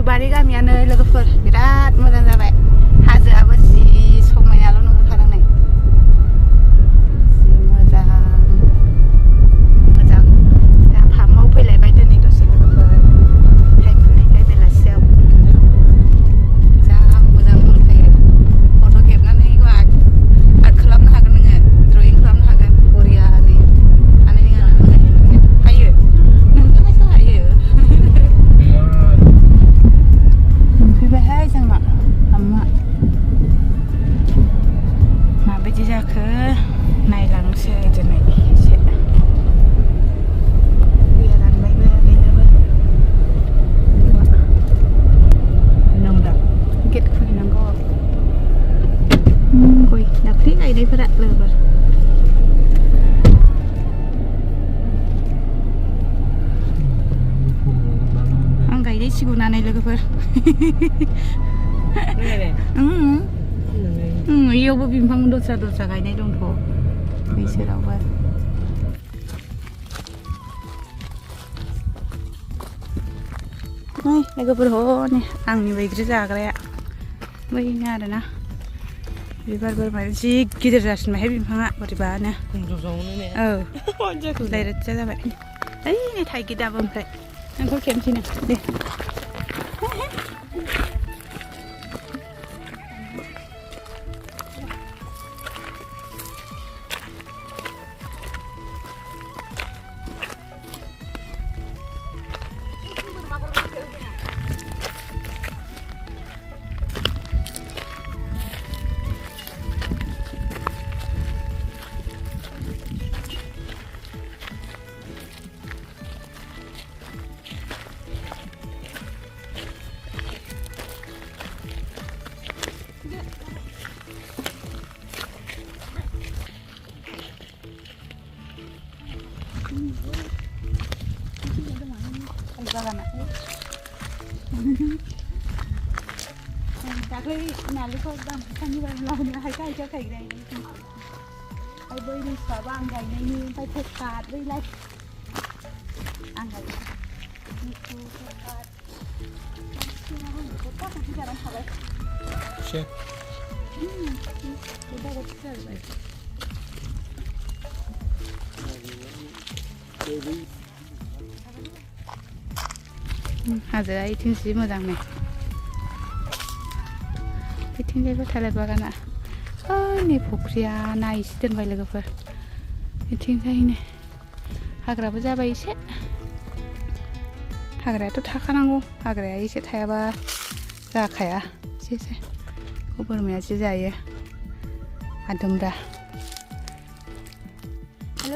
दुबारी गामियानो लोगोफोर बिराद मोजां जाबाय हाजोआबो जि समायनाल' नुहुरखादों नै जि मोजां मोजां दा फार्माव फैलायबाय दिनै दसे लोगोफोर टाइम मोननायखाय बेलासियाव जा मोजां मोनखायो फट' खेबनानै आर्ट खालामनो हागोन नोङो ड्रयिं खालामनो हागोन बरियानो हानाय नङा हायो नोंथाङासो हायो मोनफैबायहाय जोंना फार्मा माबायदि जाखो नायलांसै दिनै एसे दैया रानबायबो गैलाबो नंदा गेट खुलिनांगौ गय दाख्लै गायनायफोरा लोगोफोर आं गायनांसिगौनानै लोगोफोर इयावबो बिफां दस्रा दस्रा गायनाय दंथ' बैसोरावबो लोगोफोर हनै आंनि बैग्रि जाग्राया बैनो आरोना बिबार बारबाय जि गिदिर जासिनबायहाय बिफाङा बोरैबानो औ डाइरेक्ट जाबाय ओइ नै थाइगिराबो ओमफ्राय नोंखौ खेबनोसैनो दे दाख्लै नालेंखर दाम फैसानिफ्राय लाबोनो हायथा थाइग्राय ओमफ्राय बै लिसुआबो आं गायनायनि ओमफ्राय तेजपात बैलाय आं गायनाय लिसु तेजपात गथाखौसो जानानै थाबाय हाजोआ इथिं जि मोजां नै बिथिंजायबो थालिर बागाना नै फुख्रिया ना एसे दोनबाय लोगोफोर बिथिंजायनो हाग्राबो जाबाय एसे हाग्रायाथ' थाखानांगौ हाग्राया एसे थायाबा जाखाया एसे बोरमाया जि जायो आदुमब्रा हेल'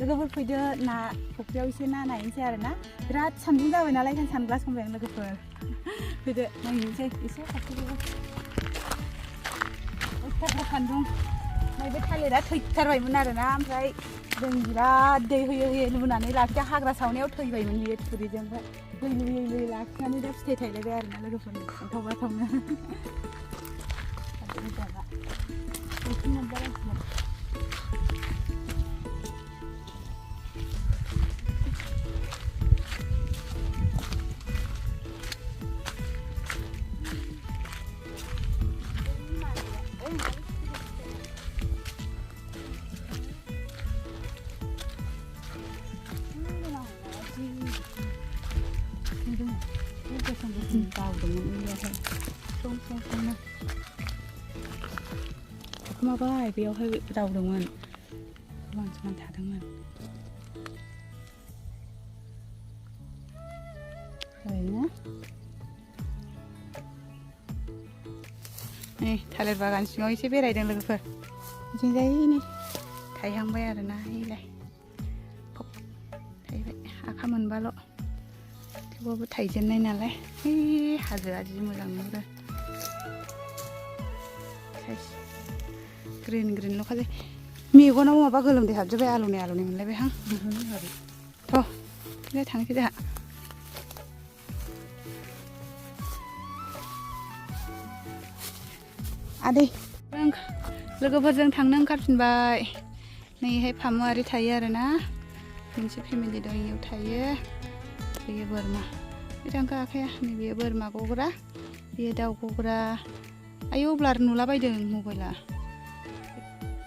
लोगोफोर फैदो ना फुख्रियाव एसे ना नायनोसै आरोना बिराद सान्दुं जाबाय नालाय ओंखायनो सानग्लास हमबाय आं लोगोफोर फैदो नायनोसै एसे खाथियाव अयथासार सान्दुं ओमफ्राय बे थालिरा थैथारबायमोन आरोना ओमफ्राय जों बिराद दै होयै लुनानै लाखिया हाग्रा सावनायाव थैबायमोन बियो थुरिजों ओमफ्राय दै लुयै लाखिनानै दा फिथाइ थायलायबाय आरोना लोगोफोरनो गोथाव गोथावनो माबाय बेयावहाय दावदोंमोन समान थादोंमोन ओरैनो नै थालिर बागान सिङाव एसे बेरायदों लोगोफोर बिथिंजाय नै थायहांबाय आरोना हैलाय थायबाय आखा मोनबाल' थेवबाबो थायजेननाय नालाय है हाजोआ जि मोजां नुहुरो ग्रिन ल' खालि मेगनाव माबा गोलोमदै हाबजोब्बाय आलौनाय मोनलायबाय हां थ' थांसै जोंहा आदै लोगोफोरजों थांनो ओंखारफिनबाय नैहाय फामुआरि थायो आरोना मोनसे फेमिलि दं इयाव थायो बेयो बोरमा बिथांखौ आखाया नैबे बोरमा गग्रा बेयो दाउ गग्रा आयौ ब्लार नुलाबायदों मबाइला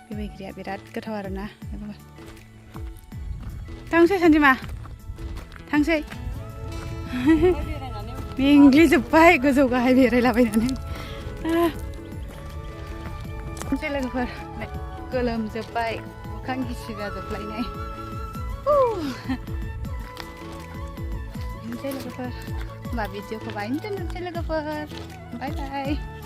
बे बैग्रिया बिराद गोथाव आरोना थांसै सानजिमा थांसै मेंग्लिजोब्बाय गोजौ गाहाय बेरायलाबायनानै थांसै लोगोफोर गोलोमजोब्बाय मोखां गिसि जाजोबलायनाय बिदिनोसै लोगोफोर होमबा भिडिअखौ बायनो दोननोसै लोगोफोर बाय बाय